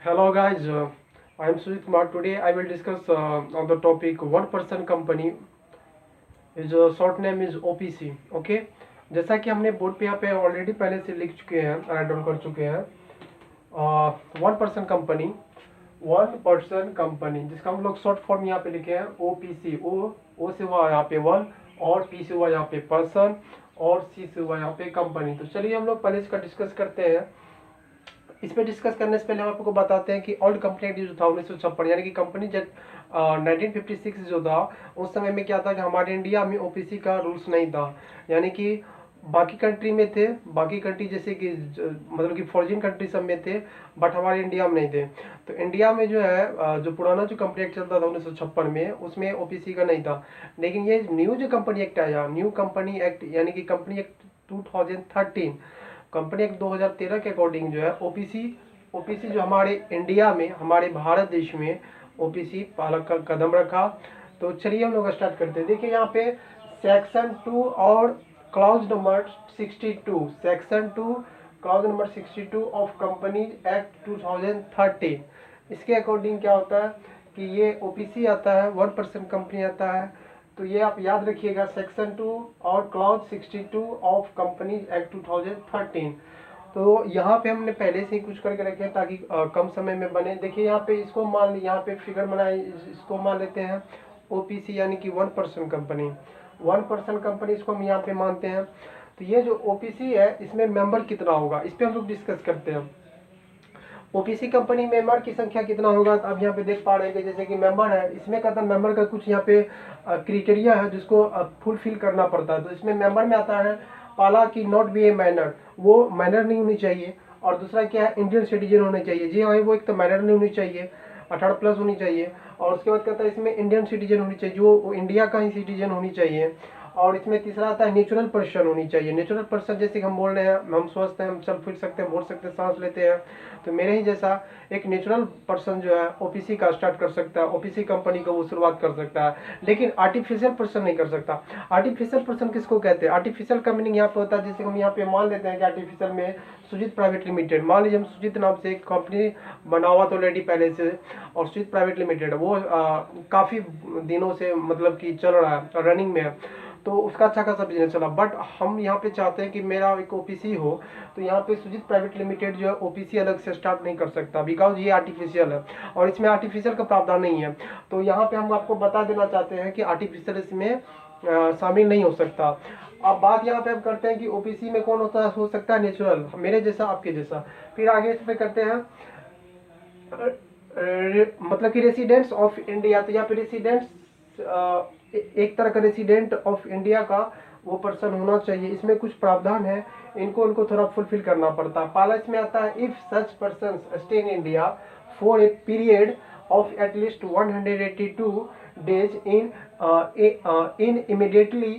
Hello guys, I am Sujit Kumar. Today I will discuss on the topic one person company. Is short name is OPC. Okay, जैसा कि हमने board पे यहाँ पे already पहले से लिख चुके हैं, राइट डाउन कर चुके हैं। वन पर्सन कंपनी जिसका हम लोग शॉर्ट फॉर्म यहाँ पे लिखे हैं OPC। ओ से हुआ यहाँ पे वन, और पी से हुआ यहाँ पे पर्सन, और सी से हुआ यहाँ पे कंपनी। तो चलिए हम लोग पहले इसका डिस्कस करते हैं। इस पे डिस्कस करने से पहले हम आपको बताते हैं कि ओल्ड कंपनी एक्ट जो था 1956, यानी कि कंपनी जब 1956 जो था उस समय में क्या था कि हमारे इंडिया में ओपीसी का रूल्स नहीं था। यानी कि बाकी कंट्री में थे, बाकी कंट्री जैसे कि मतलब कि फॉरेन कंट्री सब में थे, बट हमारे इंडिया में नहीं थे। तो इंडिया में जो है जो पुराना जो कंपनी एक्ट चलता था 1956 में, उसमें ओपीसी का नहीं था। लेकिन ये न्यू जो कंपनी एक्ट आया, न्यू कंपनी एक्ट यानी कि कंपनी एक्ट 2013, कंपनी एक्ट 2013 के अकॉर्डिंग जो है ओपीसी जो हमारे इंडिया में, हमारे भारत देश में ओपीसी पालक का कदम रखा। तो चलिए हम लोग स्टार्ट करते हैं। देखिए यहाँ पे सेक्शन 2 और clause number 62, section 2 clause number 62 of company act 2013, इसके अकॉर्डिंग क्या होता है कि ये ओपीसी आता है, वन पर्सन कंपनी आता है। तो ये आप याद रखिएगा, सेक्शन 2 और क्लॉज 62 ऑफ कंपनी एक्ट 2013। तो यहाँ पे हमने पहले से ही कुछ करके रखे हैं ताकि कम समय में बने। देखिए यहाँ पे इसको मान ली, यहाँ पे फिगर बनाए, इसको मान लेते हैं ओपीसी यानी कि one person company. One person company इसको हम यहाँ पे मानते हैं। तो ये जो ओपीसी है इसमें मेंबर कितना होगा, इस पर हम लोग डिस्कस करते हैं। ओपीसी कंपनी मेंबर की संख्या कितना होगा, तो आप यहाँ पे देख पा रहे हैं कि जैसे कि मेंबर है, इसमें कहता है मेंबर का कुछ यहाँ पे क्राइटेरिया है जिसको फुलफिल करना पड़ता है। तो इसमें मेंबर में आता है पहला कि नॉट बी ए माइनर, वो माइनर नहीं होनी चाहिए। और दूसरा क्या है, इंडियन सिटीजन होने चाहिए। जी हाँ, वो एक तो माइनर नहीं होनी चाहिए, 18+ होनी चाहिए। और उसके बाद कहता है इसमें इंडियन सिटीजन होनी चाहिए, जो इंडिया का ही सिटीजन होनी चाहिए। और इसमें तीसरा आता है नेचुरल पर्सन होनी चाहिए। नेचुरल पर्सन जैसे कि हम बोल रहे हैं, हम स्वस्थ हैं, हम चल फिर सकते हैं, बोल सकते हैं, सांस लेते हैं। तो मेरे ही जैसा एक नेचुरल पर्सन जो है ओपीसी का स्टार्ट कर सकता है, ओपीसी कंपनी को वो शुरुआत कर सकता है। लेकिन आर्टिफिशियल पर्सन नहीं कर सकता। आर्टिफिशियल पर्सन किसको कहते हैं? आर्टिफिशियल का मीनिंग यहाँ पे होता है, जैसे हम यहाँ पे मान लेते हैं कि आर्टिफिशियल में सुजीत प्राइवेट लिमिटेड, मान लीजिए हम सुजीत नाम से एक कंपनी बना हुआ तो ऑलरेडी पहले से, और सुजीत प्राइवेट लिमिटेड वो काफ़ी दिनों से मतलब कि चल रहा है, रनिंग में है, तो उसका अच्छा खासा बिजनेस चला। बट हम यहाँ पे चाहते हैं कि मेरा एक ओपीसी हो, तो यहाँ पे सुजीत प्राइवेट लिमिटेड जो है ओपीसी अलग से स्टार्ट नहीं कर सकता, बिकॉज ये आर्टिफिशियल है और इसमें आर्टिफिशियल का प्रावधान नहीं है। तो यहाँ पे हम आपको बता देना चाहते हैं कि आर्टिफिशियल इसमें शामिल नहीं हो सकता। अब बात यहाँ पे हम करते हैं कि ओपीसी में कौन होता हो सकता है? नेचुरल, मेरे जैसा, आपके जैसा। फिर आगे इस पे करते हैं मतलब कि रेसिडेंट्स ऑफ इंडिया। तो यहाँ पे रेसिडेंट्स एक तरह का रेसिडेंट ऑफ इंडिया का वो पर्सन होना चाहिए। इसमें कुछ प्रावधान है, इनको थोड़ा फुलफिल करना पड़ता है। पहला इसमें आता है if such person stay in India for a period of at least 182 days in immediately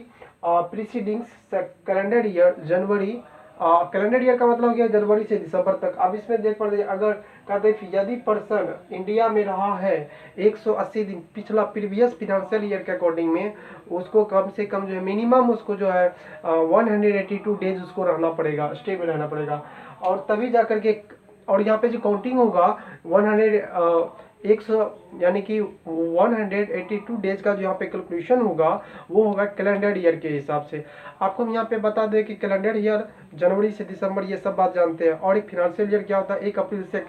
precedings calendar year January. Calendar year का मतलब क्या है? जनवरी से दिसंबर तक। अब इसमें देख पड़े, अगर कहते यदि पर्सन इंडिया में रहा है 180 दिन पिछला प्रीवियस फिनेंशियल ईयर के अकॉर्डिंग में, उसको कम से कम जो है मिनिमम उसको जो है 182 डेज उसको रहना पड़ेगा, स्टे में रहना पड़ेगा। और तभी जाकर के, और यहाँ पे जो काउंटिंग होगा 100 यानी कि 182 डेज का जो यहाँ पे कैलकुलेशन होगा वो होगा कैलेंडर ईयर के हिसाब से। आपको हम यहाँ पे बता दें कि कैलेंडर ईयर जनवरी से दिसंबर ये सब बात जानते हैं, और एक फिनेंशियल ईयर क्या होता है 1 अप्रैल से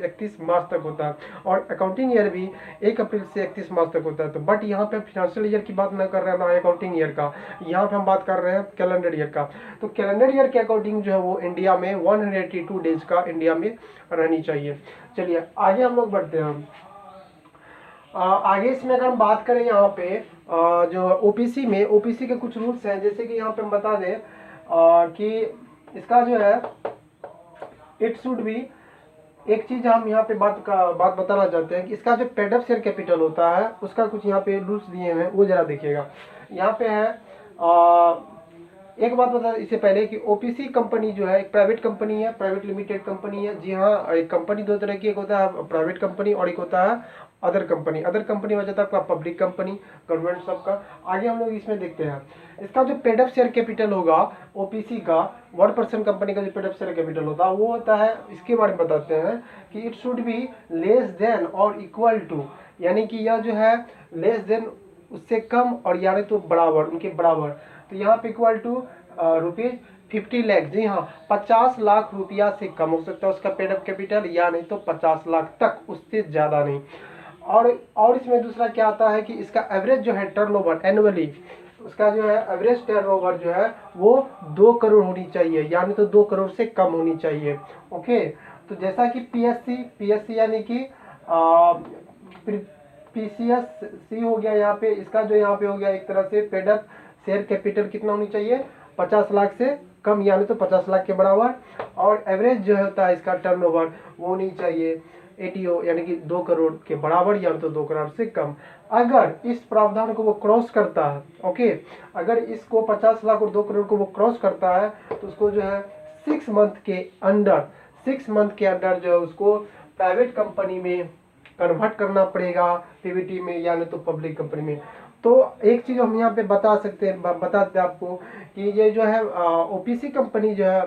31 मार्च तक होता है, और अकाउंटिंग ईयर भी 1 अप्रैल से 31 मार्च तक होता है। तो बट यहाँ पे फिनेंशियल ईयर की बात न कर रहे हैं, ना अकाउंटिंग ईयर का, यहाँ पे हम बात कर रहे हैं कैलेंडर ईयर का। तो कैलेंडर ईयर के अकॉर्डिंग जो है वो इंडिया में 182 डेज का इंडिया में रहनी चाहिए। चलिए आगे हम लोग बढ़ते हैं। आगे इसमें अगर हम बात करें यहाँ पे जो ओपीसी में, ओपीसी के कुछ रूल्स हैं, जैसे कि यहाँ पे हम बता दें कि इसका जो है इट शुड बी, एक चीज हम यहाँ पे बात बताना चाहते हैं कि इसका जो पेड अप शेयर कैपिटल होता है उसका कुछ यहाँ पे रूल्स दिए हुए हैं, वो जरा देखिएगा। यहाँ पे है एक बात बता इससे पहले कि ओपीसी कंपनी जो है एक प्राइवेट कंपनी है, प्राइवेट लिमिटेड कंपनी है। जी हाँ, एक कंपनी दो तरह की, एक होता है प्राइवेट कंपनी और एक होता है अदर कंपनी। अदर कंपनी हो जाता है आपका पब्लिक कंपनी, गवर्नमेंट सबका। आगे हम लोग इसमें देखते हैं इसका जो पेड अप शेयर कैपिटल होगा ओपीसी का, 1% कंपनी का जो पेड अप शेयर कैपिटल होता है वो होता है, इसके बारे में बताते हैं कि it should be less than और इक्वल टू, यानी कि यह जो है लेस देन उससे कम और यानी तो बराबर, उनके बराबर। तो यहाँ पे इक्वल टू रुपीज 50 लाख, जी हाँ 50 लाख रुपया से कम हो सकता है उसका पेड अप कैपिटल, या नहीं तो 50 लाख तक, उससे ज़्यादा नहीं। और इसमें दूसरा क्या आता है कि इसका एवरेज जो है टर्नओवर एनुअली, उसका जो है एवरेज टर्नओवर जो है वो 2 करोड़ होनी चाहिए, यानी तो 2 करोड़ से कम होनी चाहिए। ओके, तो जैसा कि पीएससी यानी कि पीसीएस सी हो गया, यहाँ पे इसका जो यहाँ पे हो गया एक तरह से पेड अप शेयर कैपिटल कितना होनी चाहिए, 50 लाख से कम, यानी तो 50 लाख के बराबर। और एवरेज जो होता है इसका टर्नओवर वो होनी चाहिए एटीओ, यानी कि 2 करोड़ के बराबर, यानी तो 2 करोड़ से कम। अगर इस प्रावधान को वो क्रॉस करता है, ओके, अगर इसको 50 लाख और 2 करोड़ को वो क्रॉस करता है तो उसको जो है 6 मंथ के अंदर, 6 मंथ के अंदर जो है उसको प्राइवेट कंपनी में कन्वर्ट करना पड़ेगा, पीवीटी में, यानी तो पब्लिक कंपनी में। तो एक चीज हम यहाँ पे बता सकते हैं, बताते हैं आपको कि ये जो है ओपीसी कंपनी जो है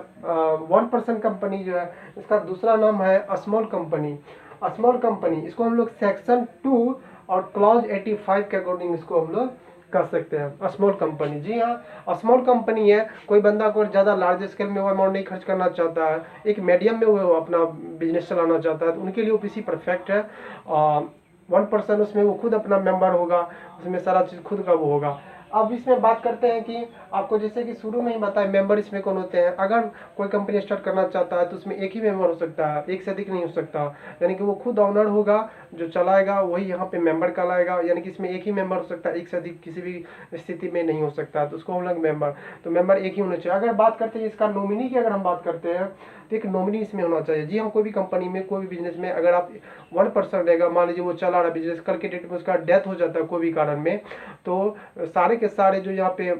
1% कंपनी जो है, इसका दूसरा नाम है स्मॉल कंपनी। स्मॉल कंपनी इसको हम लोग सेक्शन 2 और क्लॉज 85 के अकॉर्डिंग इसको हम लोग कर सकते हैं स्मॉल कंपनी। जी हाँ, स्मॉल कंपनी है, कोई बंदा को ज़्यादा लार्ज स्केल में वो अमाउंट नहीं खर्च करना चाहता है, एक मीडियम में वो अपना बिजनेस चलाना चाहता है, तो उनके लिए ओपीसी परफेक्ट है। 1% उसमें वो खुद अपना मेंबर होगा, उसमें सारा चीज़ खुद का वो होगा। अब इसमें बात करते हैं कि आपको जैसे कि शुरू में ही बताया मेंबर इसमें कौन होते हैं। अगर कोई कंपनी स्टार्ट करना चाहता है तो उसमें एक ही मेंबर हो सकता है, एक से अधिक नहीं हो सकता, यानी कि वो खुद ऑनर होगा, जो चलाएगा वही यहाँ पे मेंबर कहलाएगा, यानी कि इसमें एक ही मेंबर हो सकता है, एक से अधिक किसी भी स्थिति में नहीं हो सकता, तो उसको हम लोग मेंबर, तो मेंबर एक ही होना चाहिए। अगर बात करते हैं इसका नॉमिनी की, अगर हम बात करते हैं तो एक नॉमिनी इसमें होना चाहिए। जी हम कोई भी कंपनी में, कोई भी बिजनेस में अगर आप 1% रहेगा, मान लीजिए वो चला रहा बिजनेस, कल के डेट में उसका डेथ हो जाता है कोई भी कारण में, तो सारे के सारे जो यहाँ पे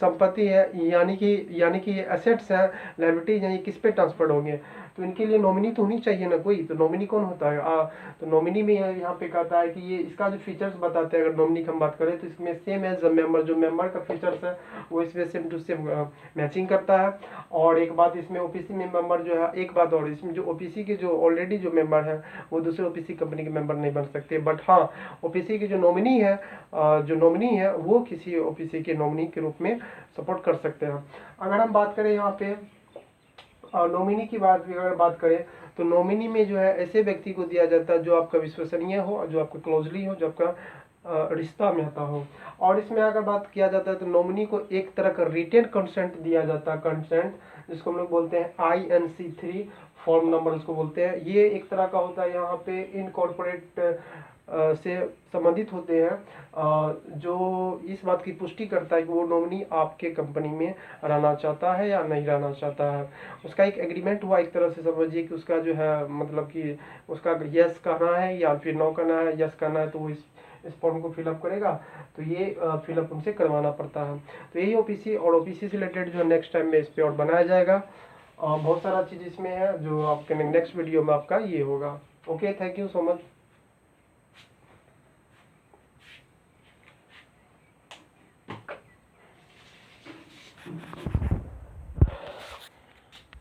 संपत्ति है, यानी कि एसेट्स हैं, लायबिलिटीज हैं, ये किस पे ट्रांसफर होंगे, तो इनके लिए नॉमिनी तो होनी चाहिए ना कोई। तो नॉमिनी कौन होता है? तो नॉमिनी में यहाँ पे कहता है कि ये इसका जो फीचर्स बताते हैं, अगर नॉमिनी की हम बात करें तो इसमें सेम एज मेंबर, जो मेंबर का फीचर्स है वो इसमें सेम टू सेम मैचिंग करता है। और एक बात इसमें ओपीसी में मेंबर जो है, एक बात और, इसमें जो ओपीसी के जो ऑलरेडी जो मेंबर है वो दूसरे ओपीसी कंपनी के मेंबर नहीं बन सकते, बट हाँ ओपीसी की जो नॉमिनी है वो किसी ओपीसी के नॉमिनी के रूप में सपोर्ट कर सकते हैं। अगर हम बात करें यहाँ पे नॉमिनी की बात भी अगर बात करें तो नॉमिनी में जो है ऐसे व्यक्ति को दिया जाता है जो आपका विश्वसनीय हो, जो आपका क्लोजली हो, जो आपका रिश्ता में आता हो। और इसमें अगर बात किया जाता है तो नॉमिनी को एक तरह का रिटेन कंसेंट दिया जाता है, कंसेंट जिसको हम लोग बोलते हैं INC3 फॉर्म नंबर उसको बोलते हैं। ये एक तरह का होता है यहाँ पे इनकॉर्पोरेट से संबंधित होते हैं, जो इस बात की पुष्टि करता है कि वो नॉमिनी आपके कंपनी में रहना चाहता है या नहीं रहना चाहता है। उसका एक एग्रीमेंट हुआ, एक तरह से समझिए कि उसका जो है मतलब कि उसका यस कहना है या फिर नो कहना है। यस कहना है तो वो इस फॉर्म को फिलअप करेगा, तो ये फिलअप उनसे करवाना पड़ता है। तो यही ओपीसी और ओपीसी से रिलेटेड जो नेक्स्ट टाइम में इस पर और बनाया जाएगा। बहुत सारा चीज़ इसमें है जो आपके नेक्स्ट वीडियो में आपका ये होगा। Okay, thank you so much.